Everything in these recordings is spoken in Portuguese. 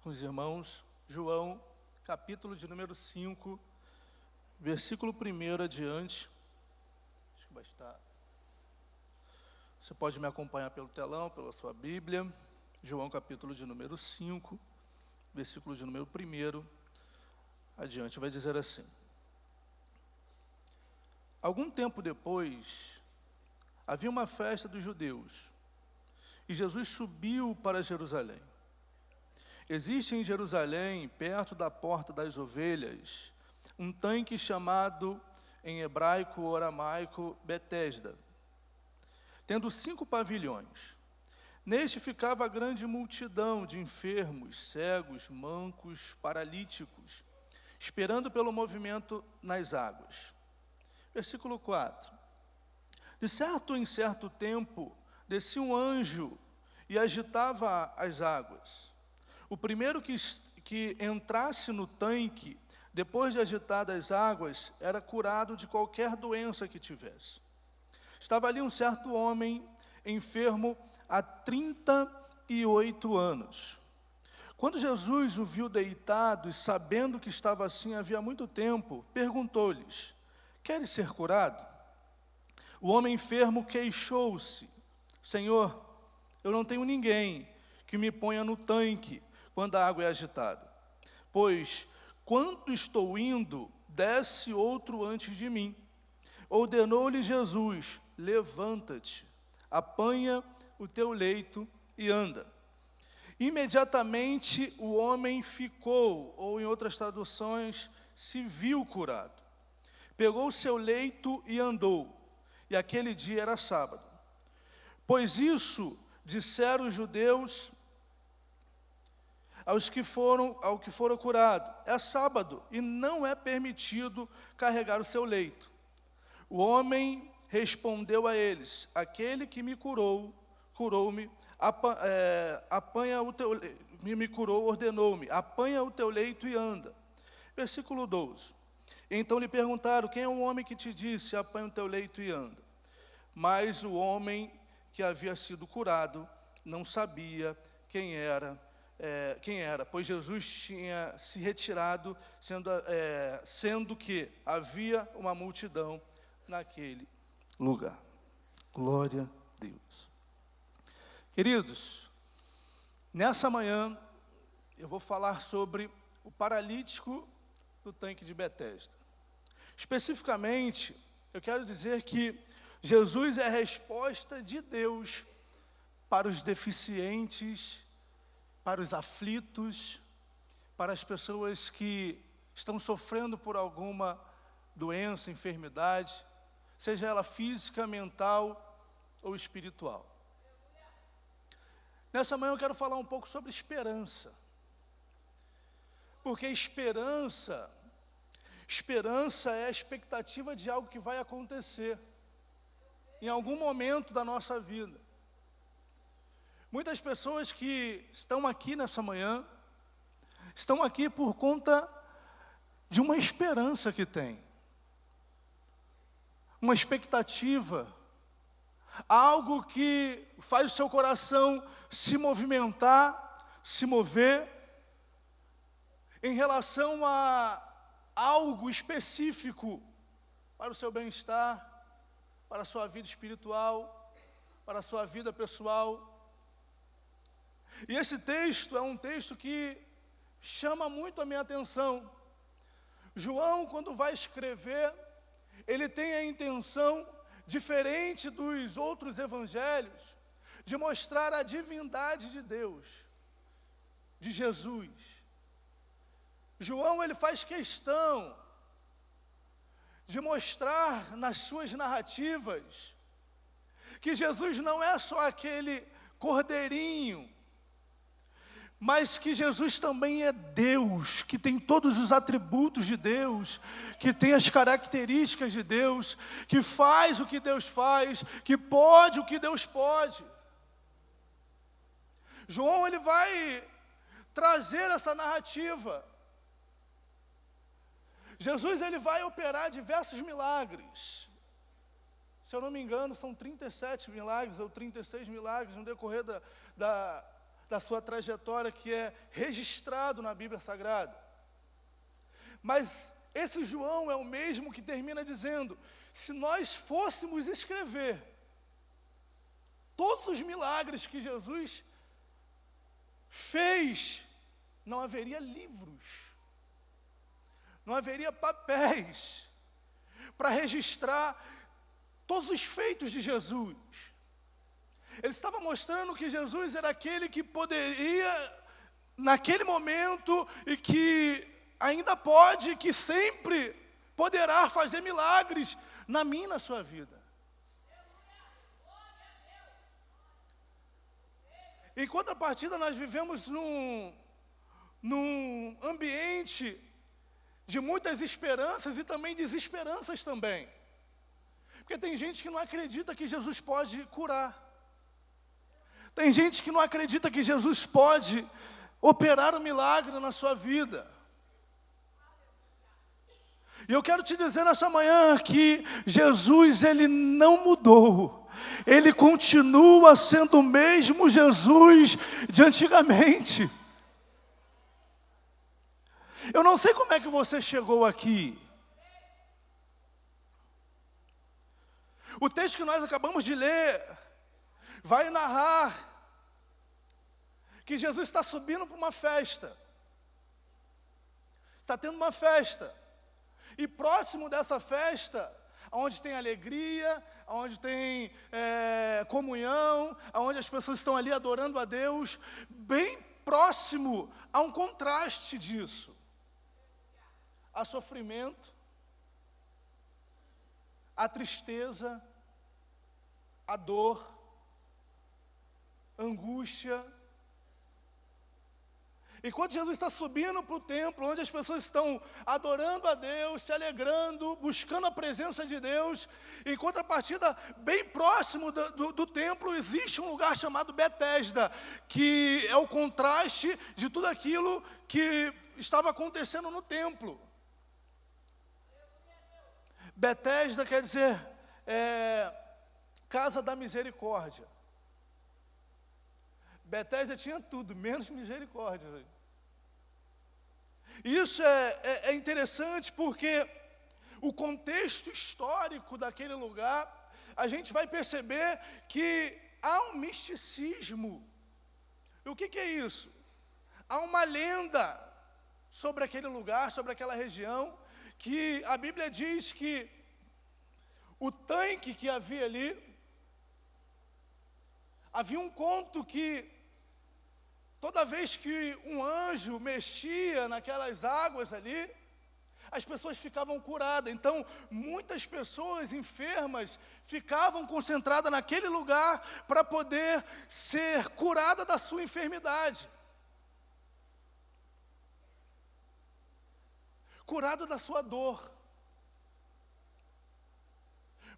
com os irmãos, João, capítulo de número 5, versículo 1 adiante. Acho que vai estar. Você pode me acompanhar pelo telão, pela sua Bíblia. João, capítulo de número 5, versículo de número 1 adiante, vai dizer assim: Algum tempo depois, havia uma festa dos judeus, e Jesus subiu para Jerusalém. Existe em Jerusalém, perto da porta das ovelhas, um tanque chamado, em hebraico ou aramaico, Betesda, tendo 5 pavilhões. Neste ficava a grande multidão de enfermos, cegos, mancos, paralíticos, esperando pelo movimento nas águas. Versículo 4. De certo em certo tempo, descia um anjo e agitava as águas. O primeiro que entrasse no tanque, depois de agitadas as águas, era curado de qualquer doença que tivesse. Estava ali um certo homem, enfermo há 38 anos. Quando Jesus o viu deitado e sabendo que estava assim havia muito tempo, perguntou-lhes: Queres ser curado? O homem enfermo queixou-se: Senhor, eu não tenho ninguém que me ponha no tanque quando a água é agitada. Pois, quando estou indo, desce outro antes de mim. Ordenou-lhe Jesus: Levanta-te, apanha o teu leito e anda. Imediatamente o homem ficou, ou em outras traduções, se viu curado. Pegou o seu leito e andou. E aquele dia era sábado. Pois isso disseram os judeus ao que foram curados: é sábado e não é permitido carregar o seu leito. O homem respondeu a eles: aquele que me curou, curou-me, me curou, ordenou-me: apanha o teu leito e anda. Versículo 12. Então lhe perguntaram: quem é o homem que te disse, apanha o teu leito e anda? Mas o homem que havia sido curado não sabia quem era, pois Jesus tinha se retirado, sendo que havia uma multidão naquele lugar. Glória a Deus. Queridos, nessa manhã eu vou falar sobre o paralítico do tanque de Betesda. Especificamente, eu quero dizer que Jesus é a resposta de Deus para os deficientes, para os aflitos, para as pessoas que estão sofrendo por alguma doença, enfermidade, seja ela física, mental ou espiritual. Nessa manhã eu quero falar um pouco sobre esperança. Porque esperança é a expectativa de algo que vai acontecer em algum momento da nossa vida. Muitas pessoas que estão aqui nessa manhã, estão aqui por conta de uma esperança que tem. Uma expectativa, algo que faz o seu coração se movimentar, se mover, em relação a algo específico para o seu bem-estar, para a sua vida espiritual, para a sua vida pessoal. E esse texto é um texto que chama muito a minha atenção. João, quando vai escrever, ele tem a intenção, diferente dos outros evangelhos, de mostrar a divindade de Deus, de Jesus. João, ele faz questão de mostrar nas suas narrativas que Jesus não é só aquele cordeirinho, mas que Jesus também é Deus, que tem todos os atributos de Deus, que tem as características de Deus, que faz o que Deus faz, que pode o que Deus pode. João, ele vai trazer essa narrativa. Jesus, ele vai operar diversos milagres. Se eu não me engano, são 37 milagres ou 36 milagres no decorrer da sua trajetória que é registrado na Bíblia Sagrada. Mas esse João é o mesmo que termina dizendo: se nós fôssemos escrever todos os milagres que Jesus fez, não haveria livros, não haveria papéis para registrar todos os feitos de Jesus. Ele estava mostrando que Jesus era aquele que poderia, naquele momento, e que ainda pode, que sempre poderá fazer milagres na minha e na sua vida. Em contrapartida, nós vivemos num ambiente de muitas esperanças e também desesperanças também. Porque tem gente que não acredita que Jesus pode curar. Tem gente que não acredita que Jesus pode operar um milagre na sua vida. E eu quero te dizer nessa manhã que Jesus, Ele não mudou. Ele continua sendo o mesmo Jesus de antigamente. Eu não sei como é que você chegou aqui. O texto que nós acabamos de ler vai narrar que Jesus está subindo para uma festa. Está tendo uma festa. E próximo dessa festa, onde tem alegria, onde tem comunhão, onde as pessoas estão ali adorando a Deus, bem próximo há um contraste disso. Há sofrimento, há tristeza, há dor, angústia. E quando Jesus está subindo para o templo, onde as pessoas estão adorando a Deus, se alegrando, buscando a presença de Deus, em contrapartida, bem próximo do templo, existe um lugar chamado Betesda, que é o contraste de tudo aquilo que estava acontecendo no templo. Betesda quer dizer casa da misericórdia. Betesda tinha tudo, menos misericórdia. Isso é interessante porque o contexto histórico daquele lugar, a gente vai perceber que há um misticismo. E o que é isso? Há uma lenda sobre aquele lugar, sobre aquela região, que a Bíblia diz que o tanque que havia ali, havia um conto que toda vez que um anjo mexia naquelas águas ali, as pessoas ficavam curadas. Então, muitas pessoas enfermas ficavam concentradas naquele lugar para poder ser curada da sua enfermidade. Curado da sua dor.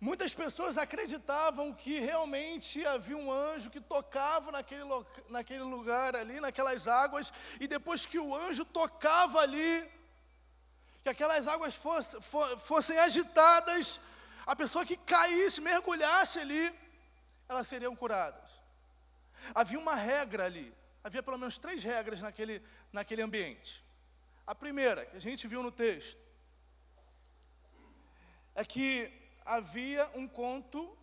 Muitas pessoas acreditavam que realmente havia um anjo que tocava naquele lugar ali, naquelas águas, e depois que o anjo tocava ali, que aquelas águas fossem agitadas, a pessoa que caísse, mergulhasse ali, elas seriam curadas. Havia uma regra ali, havia pelo menos 3 regras naquele ambiente. A primeira, que a gente viu no texto, é que havia um conto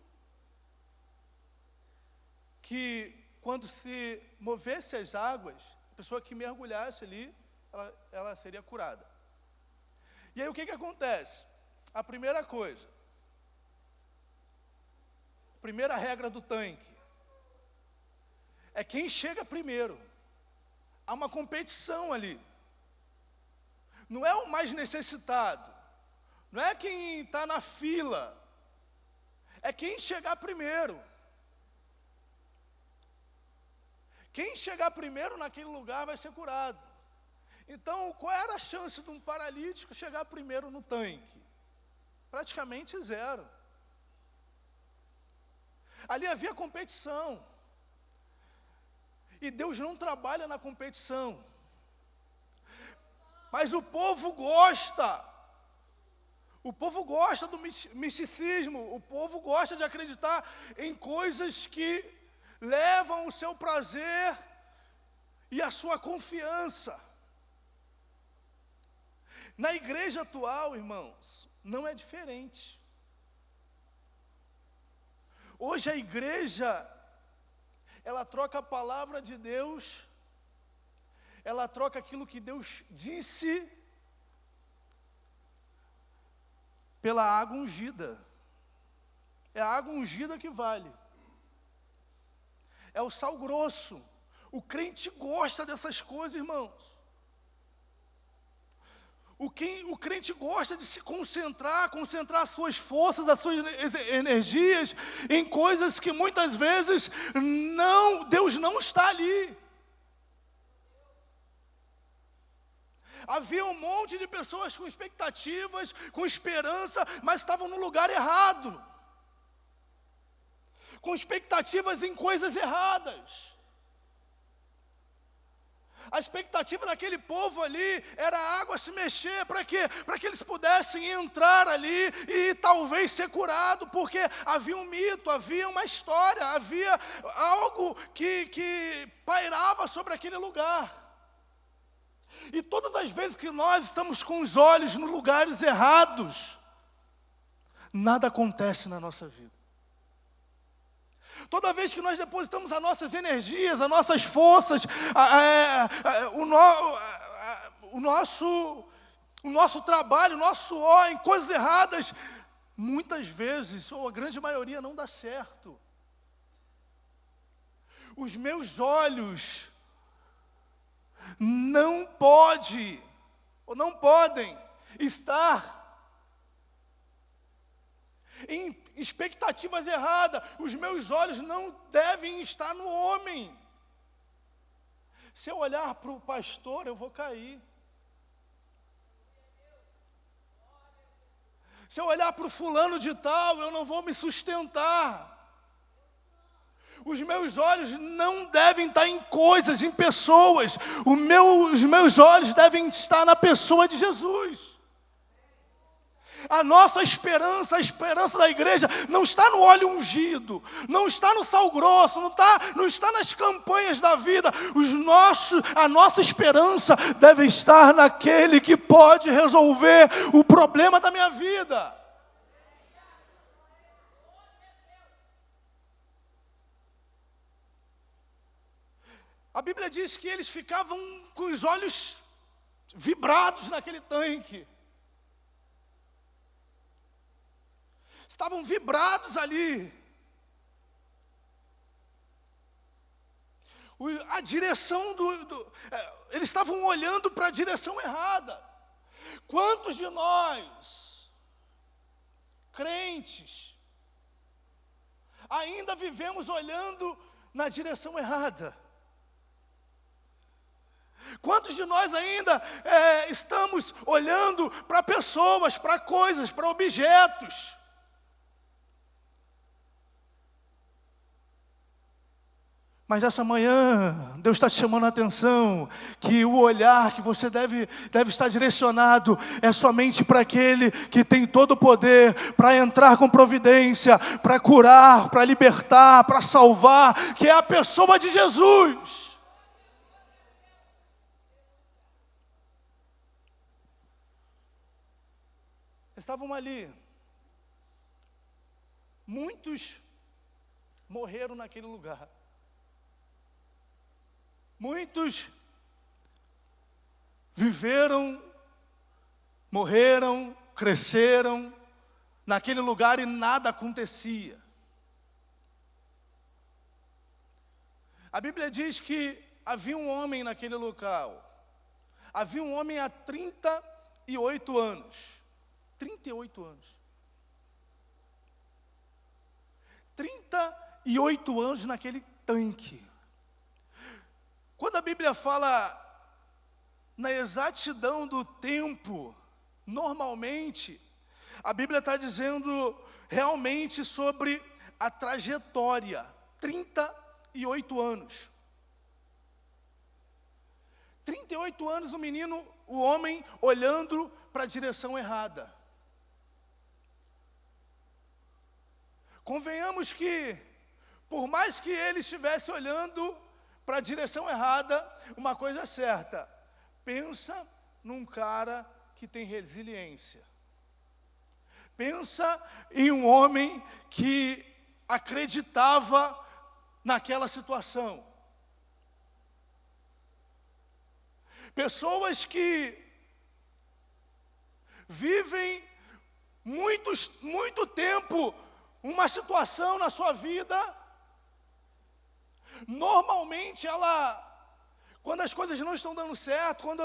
que, quando se movesse as águas, a pessoa que mergulhasse ali, ela seria curada. E aí o que acontece? A primeira coisa, a primeira regra do tanque, é quem chega primeiro. Há uma competição ali. Não é o mais necessitado. Não é quem está na fila, é quem chegar primeiro. Quem chegar primeiro naquele lugar vai ser curado. Então, qual era a chance de um paralítico chegar primeiro no tanque? Praticamente 0. Ali havia competição. E Deus não trabalha na competição. Mas o povo gosta. O povo gosta do misticismo, o povo gosta de acreditar em coisas que levam o seu prazer e a sua confiança. Na igreja atual, irmãos, não é diferente. Hoje a igreja, ela troca a palavra de Deus, ela troca aquilo que Deus disse pela água ungida. É a água ungida que vale. É o sal grosso. O crente gosta dessas coisas, irmãos. O crente gosta de se concentrar as suas forças, as suas energias em coisas que muitas vezes Deus não está ali. Havia um monte de pessoas com expectativas, com esperança, mas estavam no lugar errado. Com expectativas em coisas erradas. A expectativa daquele povo ali era a água se mexer, para quê? Para que eles pudessem entrar ali e talvez ser curado, porque havia um mito, havia uma história, havia algo que pairava sobre aquele lugar. E todas as vezes que nós estamos com os olhos nos lugares errados, nada acontece na nossa vida. Toda vez que nós depositamos as nossas energias, as nossas forças, o nosso trabalho, o nosso suor em coisas erradas, muitas vezes, ou a grande maioria, não dá certo. Os meus olhos não podem estar em expectativas erradas. Os meus olhos não devem estar no homem. Se eu olhar para o pastor, eu vou cair. Se eu olhar para o fulano de tal, eu não vou me sustentar. Os meus olhos não devem estar em coisas, em pessoas. Os meus olhos devem estar na pessoa de Jesus. A nossa esperança, a esperança da igreja, não está no óleo ungido, não está no sal grosso, não está nas campanhas da vida. A nossa esperança deve estar naquele que pode resolver o problema da minha vida. A Bíblia diz que eles ficavam com os olhos vibrados naquele tanque. Estavam vibrados ali. A direção eles estavam olhando para a direção errada. Quantos de nós, crentes, ainda vivemos olhando na direção errada? Quantos de nós ainda estamos olhando para pessoas, para coisas, para objetos? Mas essa manhã, Deus está te chamando a atenção, que o olhar que você deve estar direcionado é somente para aquele que tem todo o poder para entrar com providência, para curar, para libertar, para salvar, que é a pessoa de Jesus. Estavam ali, muitos morreram naquele lugar. Muitos viveram, morreram, cresceram naquele lugar e nada acontecia. A Bíblia diz que havia um homem naquele local. Havia um homem há 38 anos. 38 anos. 38 anos naquele tanque. Quando a Bíblia fala na exatidão do tempo, normalmente, a Bíblia está dizendo realmente sobre a trajetória, 38 anos. 38 anos o homem olhando para a direção errada. Convenhamos que, por mais que ele estivesse olhando para a direção errada, uma coisa é certa. Pensa num cara que tem resiliência. Pensa em um homem que acreditava naquela situação. Pessoas que vivem muito tempo uma situação na sua vida, normalmente quando as coisas não estão dando certo, quando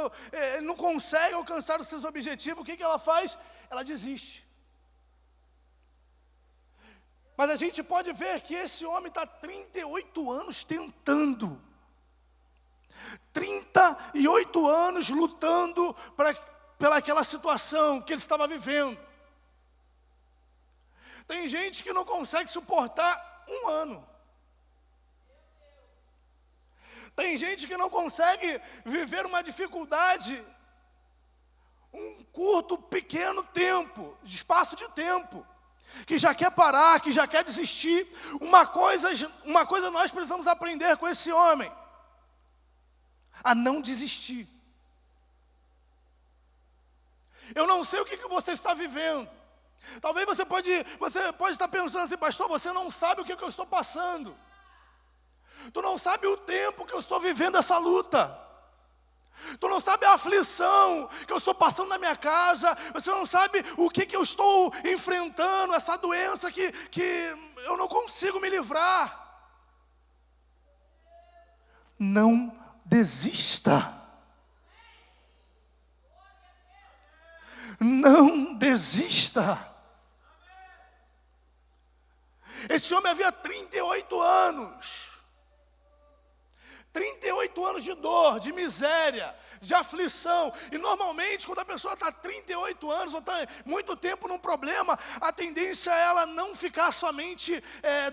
não consegue alcançar os seus objetivos, o que ela faz? Ela desiste. Mas a gente pode ver que esse homem está 38 anos tentando. 38 anos lutando pelaquela situação que ele estava vivendo. Tem gente que não consegue suportar um ano. Tem gente que não consegue viver uma dificuldade um curto, pequeno tempo, espaço de tempo, que já quer parar, que já quer desistir. Uma coisa nós precisamos aprender com esse homem: a não desistir. Eu não sei o que você está vivendo. Talvez você pode estar pensando assim: pastor, você não sabe o que eu estou passando. Tu não sabe o tempo que eu estou vivendo essa luta. Tu não sabe a aflição que eu estou passando na minha casa. Você não sabe o que eu estou enfrentando, essa doença que eu não consigo me livrar. Não desista. Não desista. Esse homem havia 38 anos. 38 anos de dor, de miséria, de aflição. E normalmente, quando a pessoa está 38 anos, ou está muito tempo num problema, a tendência é ela não ficar somente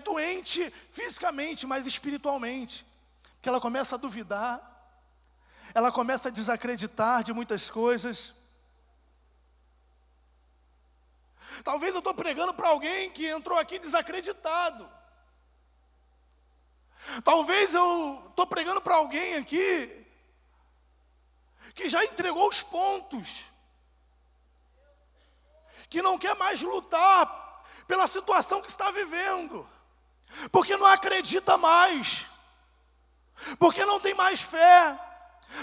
doente fisicamente, mas espiritualmente. Porque ela começa a duvidar, ela começa a desacreditar de muitas coisas. Talvez eu estou pregando para alguém que entrou aqui desacreditado. Talvez eu estou pregando para alguém aqui que já entregou os pontos, que não quer mais lutar pela situação que está vivendo, porque não acredita mais, porque não tem mais fé,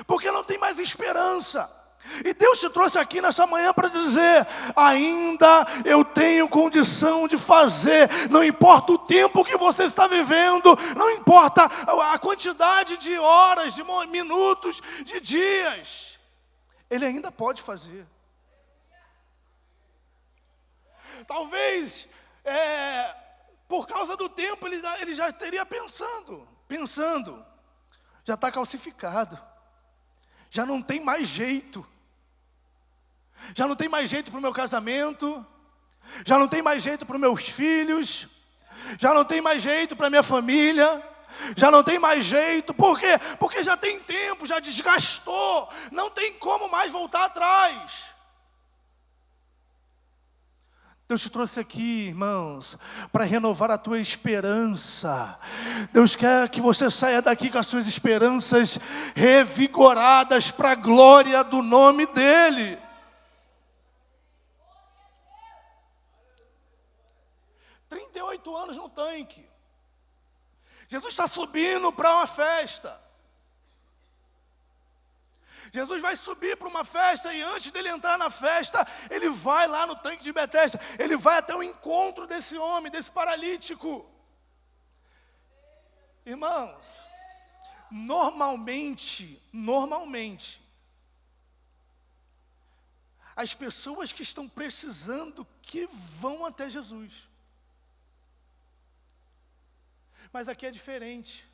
porque não tem mais esperança. E Deus te trouxe aqui nessa manhã para dizer: ainda eu tenho condição de fazer. Não importa o tempo que você está vivendo, não importa a quantidade de horas, de minutos, de dias, Ele ainda pode fazer. Talvez por causa do tempo ele já estaria pensando, já está calcificado, já não tem mais jeito. Já não tem mais jeito para o meu casamento, já não tem mais jeito para os meus filhos, já não tem mais jeito para a minha família, já não tem mais jeito. Por quê? Porque já tem tempo, já desgastou, não tem como mais voltar atrás. Deus te trouxe aqui, irmãos, para renovar a tua esperança. Deus quer que você saia daqui com as suas esperanças revigoradas para a glória do nome dEle. 38 anos no tanque. Jesus está subindo para uma festa. Jesus vai subir para uma festa e antes dele entrar na festa, ele vai lá no tanque de Betesda. Ele vai até o encontro desse homem, desse paralítico. Irmãos, normalmente, as pessoas que estão precisando que vão até Jesus. Mas aqui é diferente.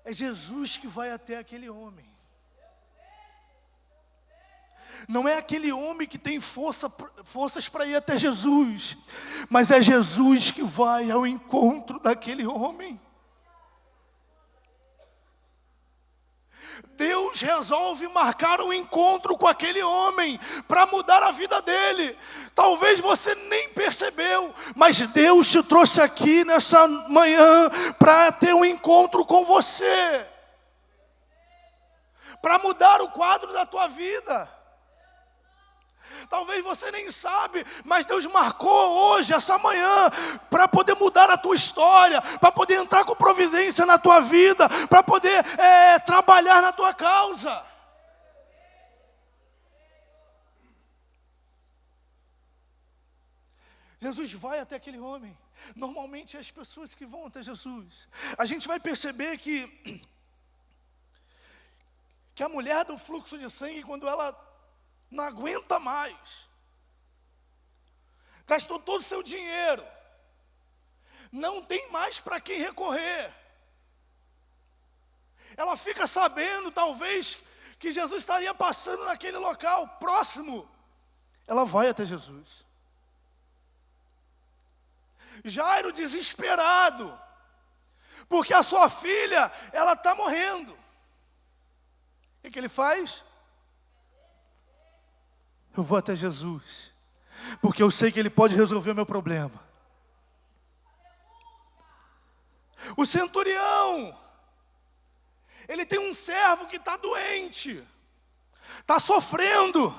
É Jesus que vai até aquele homem. Não é aquele homem que tem forças para ir até Jesus, mas é Jesus que vai ao encontro daquele homem. Deus Deus resolve marcar um encontro com aquele homem para mudar a vida dele. Talvez você nem percebeu, mas Deus te trouxe aqui nessa manhã para ter um encontro com você, para mudar o quadro da tua vida. Talvez você nem sabe, mas Deus marcou hoje, essa manhã, para poder mudar a tua história, para poder entrar com providência na tua vida, para poder trabalhar na tua causa. Jesus vai até aquele homem. Normalmente é as pessoas que vão até Jesus. A gente vai perceber que a mulher do fluxo de sangue, quando ela não aguenta mais, gastou todo o seu dinheiro, não tem mais para quem recorrer, ela fica sabendo, talvez, que Jesus estaria passando naquele local próximo, ela vai até Jesus. Jairo, desesperado, porque a sua filha, ela está morrendo. O que ele faz? Eu vou até Jesus, porque eu sei que Ele pode resolver o meu problema. O centurião, ele tem um servo que está doente, está sofrendo.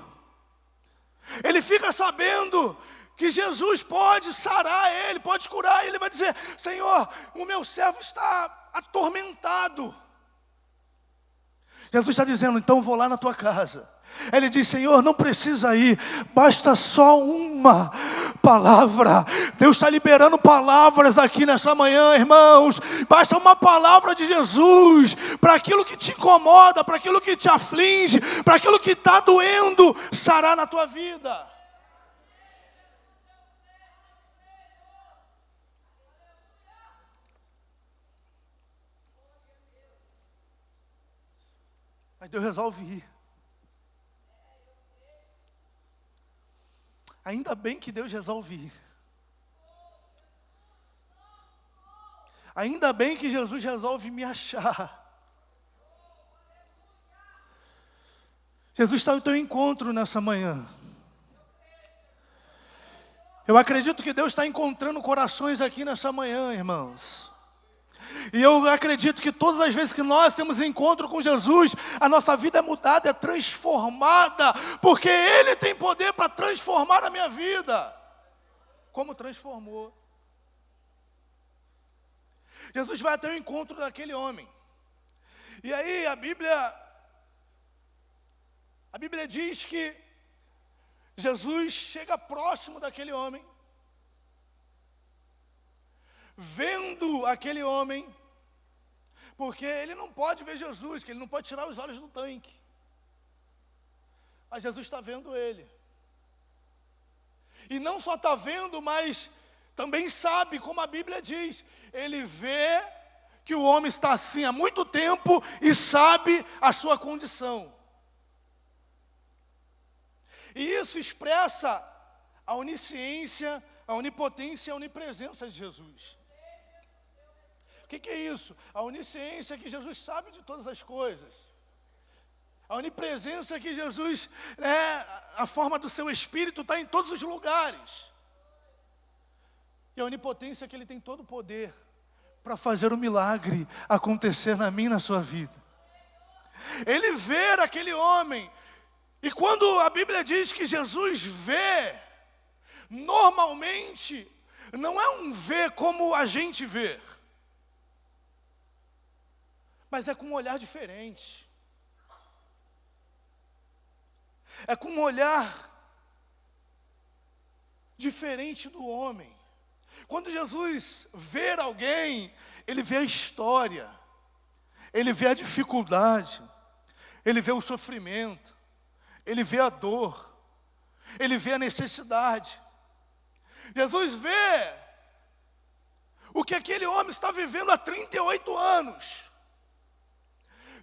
Ele fica sabendo que Jesus pode sarar ele, pode curar. E ele vai dizer: Senhor, o meu servo está atormentado. Jesus está dizendo: então vou lá na tua casa. Ele diz: Senhor, não precisa ir, basta só uma palavra. Deus está liberando palavras aqui nessa manhã, irmãos. Basta uma palavra de Jesus para aquilo que te incomoda, para aquilo que te aflige, para aquilo que está doendo, sarar na tua vida. Mas Deus resolve ir. Ainda bem que Deus resolve ir. Ainda bem que Jesus resolve me achar. Jesus está no teu encontro nessa manhã. Eu acredito que Deus está encontrando corações aqui nessa manhã, irmãos. E eu acredito que todas as vezes que nós temos encontro com Jesus, a nossa vida é mudada, é transformada, porque Ele tem poder para transformar a minha vida. Como transformou? Jesus vai até o encontro daquele homem. E aí a Bíblia diz que Jesus chega próximo daquele homem. Vendo aquele homem, porque ele não pode ver Jesus, que ele não pode tirar os olhos do tanque. Mas Jesus está vendo ele. E não só está vendo, mas também sabe, como a Bíblia diz. Ele vê que o homem está assim há muito tempo e sabe a sua condição. E isso expressa a onisciência, a onipotência e a onipresença de Jesus. O que é isso? A onisciência é que Jesus sabe de todas as coisas. A onipresença é que Jesus, a forma do seu Espírito está em todos os lugares. E a onipotência é que Ele tem todo o poder para fazer o milagre acontecer na minha e na sua vida. Ele vê aquele homem, e quando a Bíblia diz que Jesus vê, normalmente não é um ver como a gente vê, mas é com um olhar diferente. É com um olhar diferente do homem. Quando Jesus vê alguém, Ele vê a história, Ele vê a dificuldade, Ele vê o sofrimento, Ele vê a dor, Ele vê a necessidade. Jesus vê o que aquele homem está vivendo há 38 anos.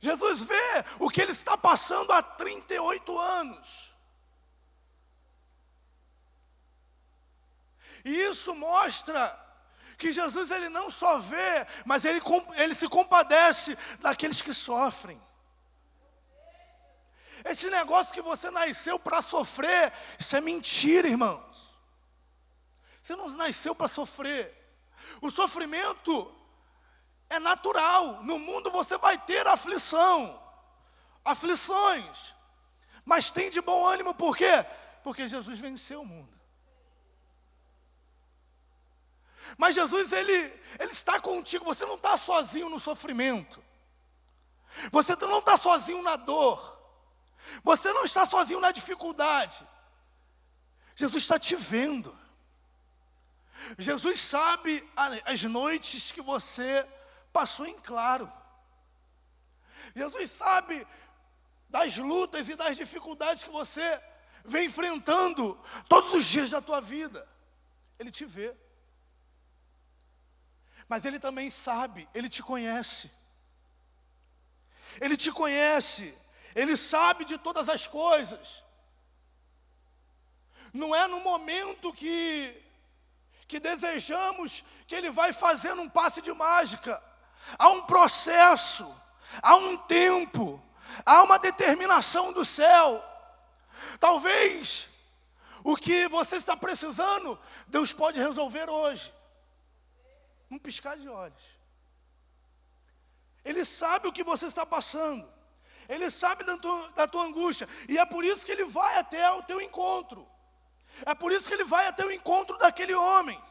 Jesus vê o que ele está passando há 38 anos. E isso mostra que Jesus, ele não só vê, mas ele se compadece daqueles que sofrem. Esse negócio que você nasceu para sofrer, isso é mentira, irmãos. Você não nasceu para sofrer. O sofrimento é natural. No mundo você vai ter aflições. Mas tem de bom ânimo, por quê? Porque Jesus venceu o mundo. Mas Jesus, ele está contigo. Você não está sozinho no sofrimento. Você não está sozinho na dor. Você não está sozinho na dificuldade. Jesus está te vendo. Jesus sabe as noites que você passou em claro. Jesus sabe das lutas e das dificuldades que você vem enfrentando todos os dias da tua vida. Ele te vê. Mas Ele também sabe, Ele te conhece. Ele te conhece, Ele sabe de todas as coisas. Não é no momento que desejamos que Ele vai fazendo um passe de mágica. Há um processo, há um tempo, há uma determinação do céu. Talvez o que você está precisando, Deus pode resolver hoje. Um piscar de olhos. Ele sabe o que você está passando. Ele sabe da tua angústia. E é por isso que Ele vai até o teu encontro. É por isso que Ele vai até o encontro daquele homem.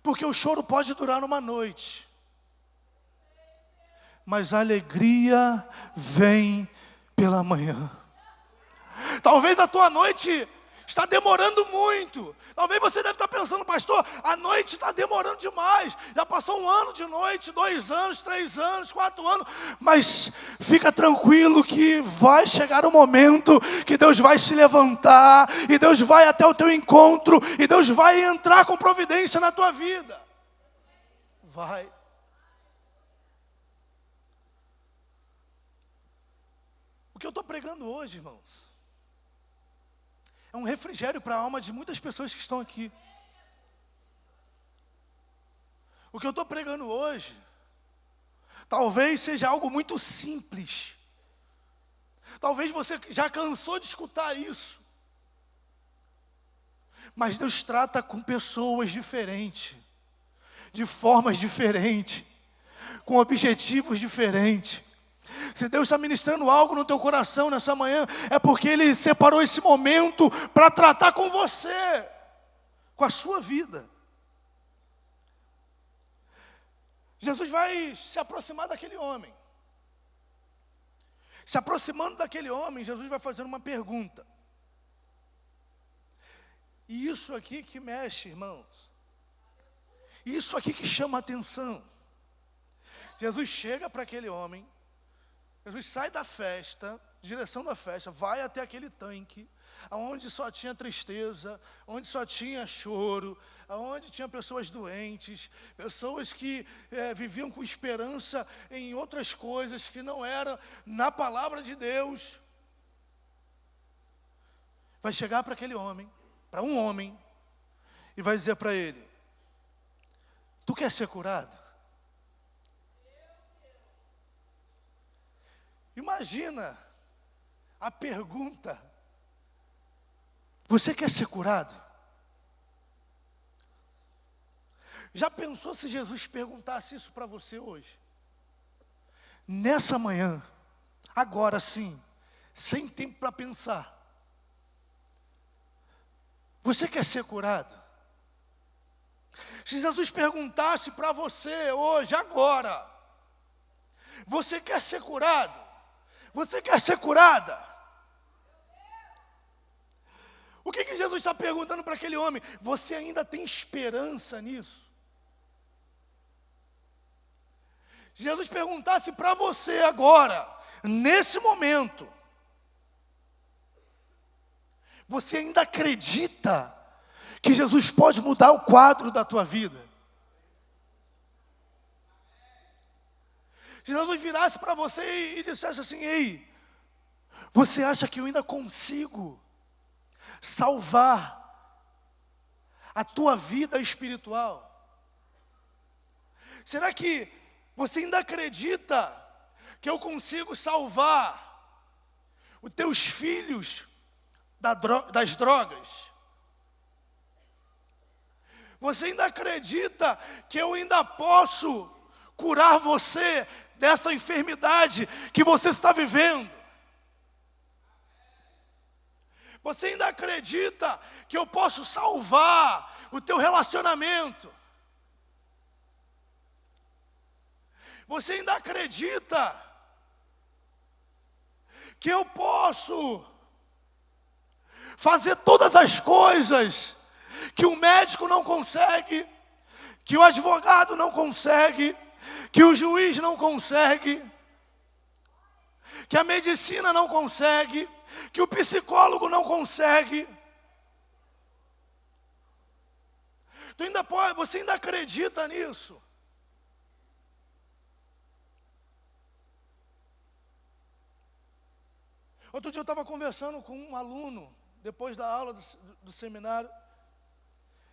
Porque o choro pode durar uma noite. Mas a alegria vem pela manhã. Talvez a tua noite está demorando muito. Talvez você deve estar pensando, pastor, a noite está demorando demais. Já passou 1 ano de noite, 2 anos, 3 anos, 4 anos. Mas fica tranquilo que vai chegar o momento que Deus vai se levantar. E Deus vai até o teu encontro. E Deus vai entrar com providência na tua vida. Vai. O que eu estou pregando hoje, irmãos, é um refrigério para a alma de muitas pessoas que estão aqui. O que eu estou pregando hoje, talvez seja algo muito simples. Talvez você já cansou de escutar isso. Mas Deus trata com pessoas diferentes, de formas diferentes, com objetivos diferentes. Se Deus está ministrando algo no teu coração nessa manhã, é porque Ele separou esse momento para tratar com você, com a sua vida. Jesus vai se aproximar daquele homem. Se aproximando daquele homem, Jesus vai fazer uma pergunta. E isso aqui que mexe, irmãos. Isso aqui que chama a atenção. Jesus chega para aquele homem. Jesus sai da festa, direção da festa, vai até aquele tanque, onde só tinha tristeza, onde só tinha choro, onde tinha pessoas doentes, pessoas que viviam com esperança em outras coisas que não eram na palavra de Deus. Vai chegar para aquele homem, para um homem, e vai dizer para ele: tu quer ser curado? Imagina a pergunta: você quer ser curado? Já pensou se Jesus perguntasse isso para você hoje? Nessa manhã, agora sim, sem tempo para pensar. Você quer ser curado? Se Jesus perguntasse para você hoje, agora: você quer ser curado? Você quer ser curada? O que Jesus está perguntando para aquele homem? Você ainda tem esperança nisso? Se Jesus perguntasse para você agora, nesse momento, você ainda acredita que Jesus pode mudar o quadro da tua vida? Se Jesus virasse para você e dissesse assim: ei, você acha que eu ainda consigo salvar a tua vida espiritual? Será que você ainda acredita que eu consigo salvar os teus filhos das drogas? Você ainda acredita que eu ainda posso curar você dessa enfermidade que você está vivendo? Você ainda acredita que eu posso salvar o teu relacionamento? Você ainda acredita que eu posso fazer todas as coisas que o médico não consegue, que o advogado não consegue, que o juiz não consegue, que a medicina não consegue, que o psicólogo não consegue? Você ainda acredita nisso? Outro dia eu estava conversando com um aluno, depois da aula do seminário.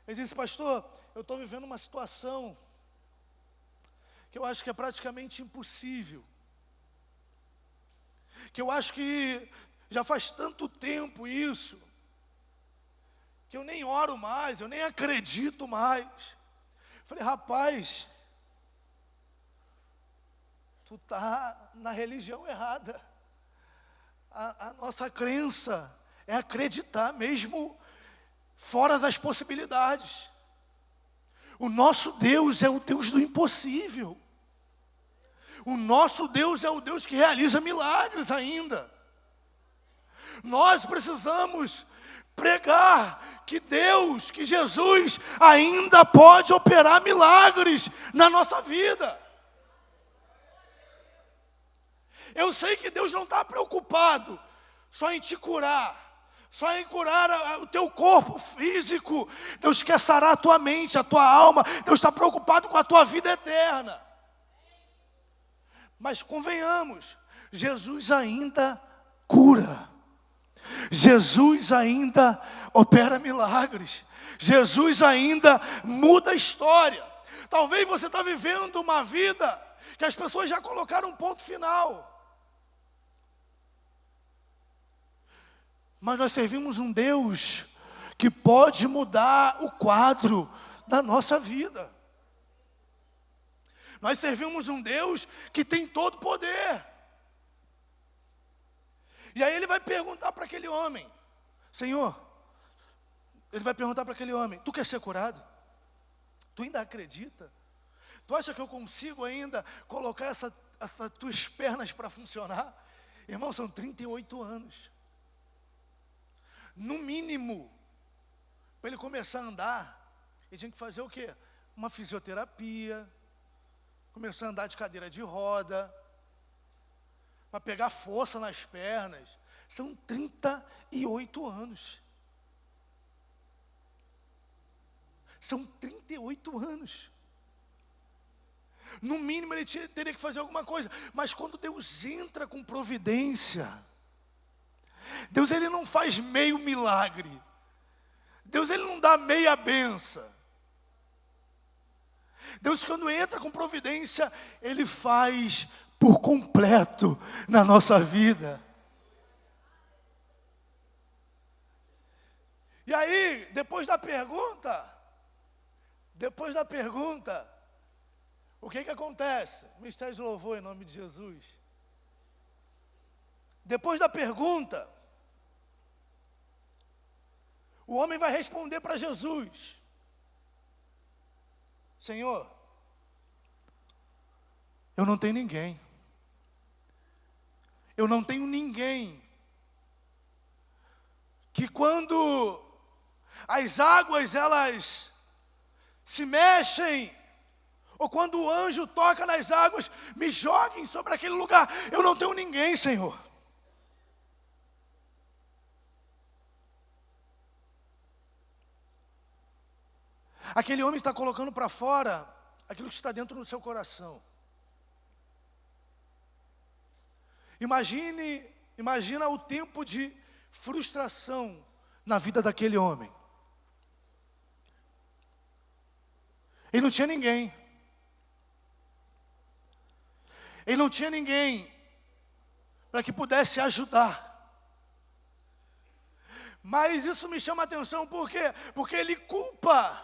Ele disse: pastor, eu estou vivendo uma situação que eu acho que é praticamente impossível. Que eu acho que já faz tanto tempo isso, que eu nem oro mais, eu nem acredito mais. Falei: rapaz, tu está na religião errada. A nossa crença é acreditar mesmo fora das possibilidades. O nosso Deus é o Deus do impossível. O nosso Deus é o Deus que realiza milagres ainda. Nós precisamos pregar que Deus, que Jesus ainda pode operar milagres na nossa vida. Eu sei que Deus não está preocupado só em te curar, só em curar o teu corpo físico. Deus quer sarar a tua mente, a tua alma. Deus está preocupado com a tua vida eterna. Mas convenhamos, Jesus ainda cura. Jesus ainda opera milagres. Jesus ainda muda a história. Talvez você está vivendo uma vida que as pessoas já colocaram um ponto final. Mas nós servimos um Deus que pode mudar o quadro da nossa vida. Nós servimos um Deus que tem todo poder. E aí ele vai perguntar para aquele homem: Senhor, ele vai perguntar para aquele homem: tu quer ser curado? Tu ainda acredita? Tu acha que eu consigo ainda colocar essas tuas pernas para funcionar? Irmão, são 38 anos. No mínimo, para ele começar a andar, ele tinha que fazer o quê? Uma fisioterapia, começar a andar de cadeira de roda, para pegar força nas pernas. São 38 anos. São 38 anos. No mínimo ele teria que fazer alguma coisa. Mas quando Deus entra com providência, Deus ele não faz meio milagre. Deus ele não dá meia benção. Deus, quando entra com providência, ele faz por completo na nossa vida. E aí, depois da pergunta, o que acontece? Ministério de louvor em nome de Jesus. Depois da pergunta, o homem vai responder para Jesus: Senhor, eu não tenho ninguém. Eu não tenho ninguém que quando as águas elas se mexem, ou quando o anjo toca nas águas, me joguem sobre aquele lugar. Eu não tenho ninguém, Senhor. Aquele homem está colocando para fora aquilo que está dentro do seu coração. Imagina o tempo de frustração na vida daquele homem. Ele não tinha ninguém. Ele não tinha ninguém para que pudesse ajudar. Mas isso me chama a atenção, por quê? Porque ele culpa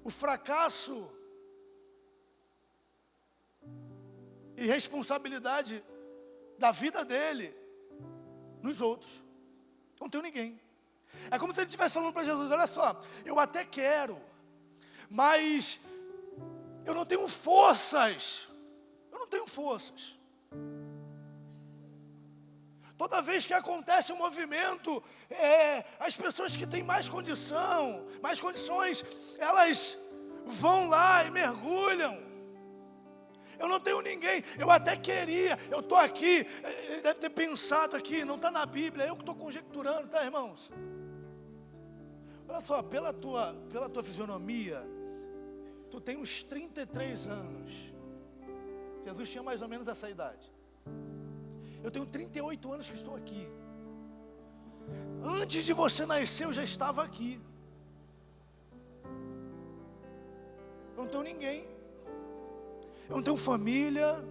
o fracasso e responsabilidade da vida dele nos outros. Não tenho ninguém. É como se ele estivesse falando para Jesus: olha só, eu até quero, mas eu não tenho forças. Toda vez que acontece um movimento, as pessoas que têm mais condições, elas vão lá e mergulham. Eu não tenho ninguém, eu até queria, eu estou aqui, ele deve ter pensado aqui, não está na Bíblia, eu que estou conjecturando, tá, irmãos? Olha só, pela tua fisionomia, tu tem uns 33 anos. Jesus tinha mais ou menos essa idade. Eu tenho 38 anos que estou aqui. Antes de você nascer, eu já estava aqui. Eu não tenho ninguém. Eu não tenho família.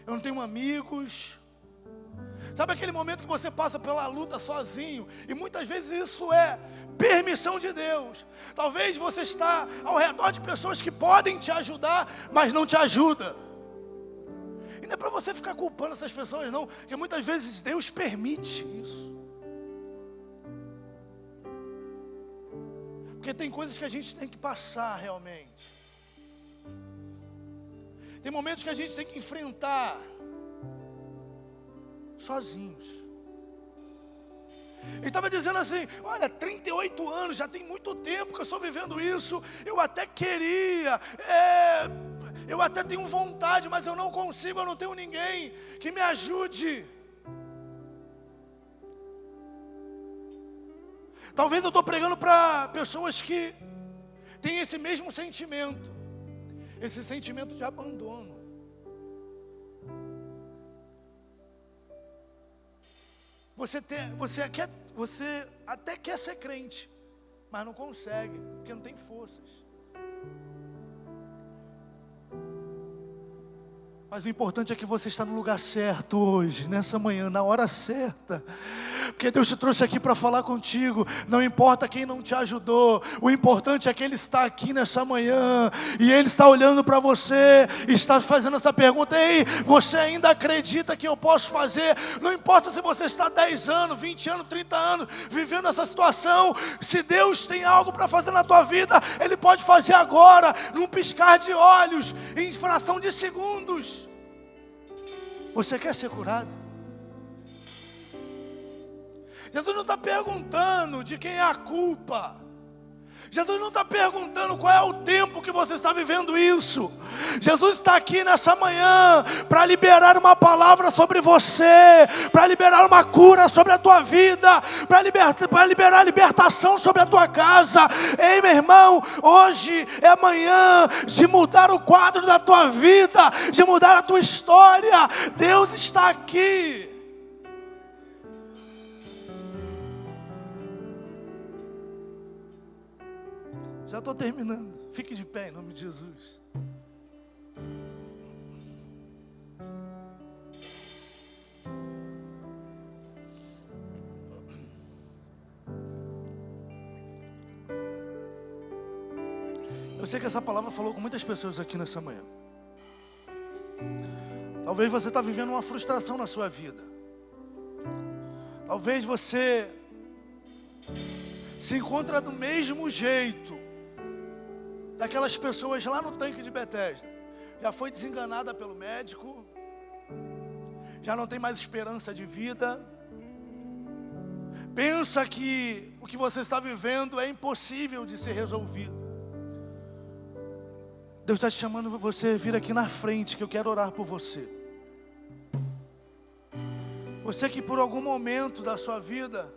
Eu não tenho amigos. Sabe aquele momento que você passa pela luta sozinho? E muitas vezes isso é permissão de Deus. Talvez você está ao redor de pessoas que podem te ajudar, mas não te ajudam. E não é para você ficar culpando essas pessoas não, porque muitas vezes Deus permite isso. Porque tem coisas que a gente tem que passar realmente. Tem momentos que a gente tem que enfrentar sozinhos. Ele estava dizendo assim: olha, 38 anos, já tem muito tempo que eu estou vivendo isso. Eu até queria, eu até tenho vontade, mas eu não consigo, eu não tenho ninguém que me ajude. Talvez eu estou pregando para pessoas que têm esse mesmo sentimento, esse sentimento de abandono. Você até quer ser crente, mas não consegue, porque não tem forças. Mas o importante é que você está no lugar certo hoje, nessa manhã, na hora certa. Porque Deus te trouxe aqui para falar contigo. Não importa quem não te ajudou. O importante é que Ele está aqui nessa manhã. E Ele está olhando para você. E está fazendo essa pergunta: ei, você ainda acredita que eu posso fazer? Não importa se você está 10 anos, 20 anos, 30 anos vivendo essa situação. Se Deus tem algo para fazer na tua vida, Ele pode fazer agora, num piscar de olhos, em fração de segundos. Você quer ser curado? Jesus não está perguntando de quem é a culpa. Jesus não está perguntando qual é o tempo que você está vivendo isso. Jesus está aqui nessa manhã para liberar uma palavra sobre você, para liberar uma cura sobre a tua vida, para liberar libertação sobre a tua casa. Ei, meu irmão, hoje é amanhã de mudar o quadro da tua vida, de mudar a tua história. Deus está aqui. Já estou terminando. Fique de pé em nome de Jesus. Eu sei que essa palavra falou com muitas pessoas aqui nessa manhã. Talvez você está vivendo uma frustração na sua vida. Talvez você se encontra do mesmo jeito daquelas pessoas lá no tanque de Betesda. Já foi desenganada pelo médico, já não tem mais esperança de vida, pensa que o que você está vivendo é impossível de ser resolvido. Deus está te chamando para você vir aqui na frente, que eu quero orar por você. Você que por algum momento da sua vida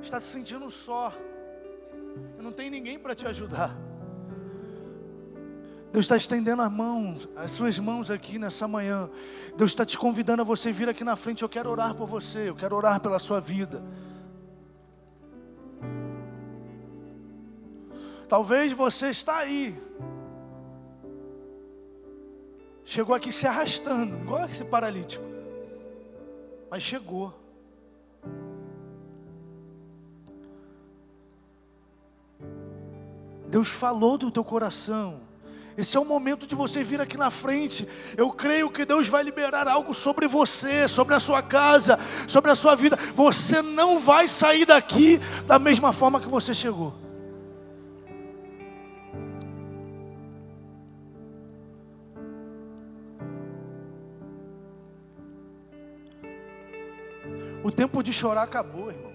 está se sentindo só, não tem ninguém para te ajudar. Deus está estendendo as suas mãos aqui nessa manhã. Deus está te convidando a você vir aqui na frente. Eu quero orar por você, eu quero orar pela sua vida. Talvez você está aí, chegou aqui se arrastando, igual esse paralítico. Mas chegou. Deus falou do teu coração. Esse é o momento de você vir aqui na frente. Eu creio que Deus vai liberar algo sobre você, sobre a sua casa, sobre a sua vida. Você não vai sair daqui da mesma forma que você chegou. O tempo de chorar acabou, irmãos.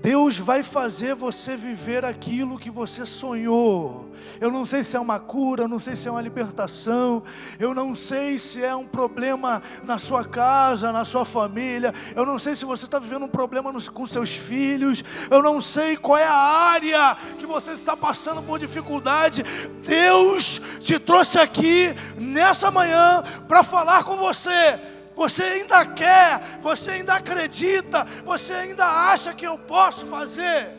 Deus vai fazer você viver aquilo que você sonhou. Eu não sei se é uma cura, eu não sei se é uma libertação, eu não sei se é um problema na sua casa, na sua família, eu não sei se você está vivendo um problema com seus filhos, eu não sei qual é a área que você está passando por dificuldade. Deus te trouxe aqui nessa manhã para falar com você. Você ainda quer, você ainda acredita, você ainda acha que eu posso fazer?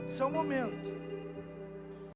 Esse é o momento.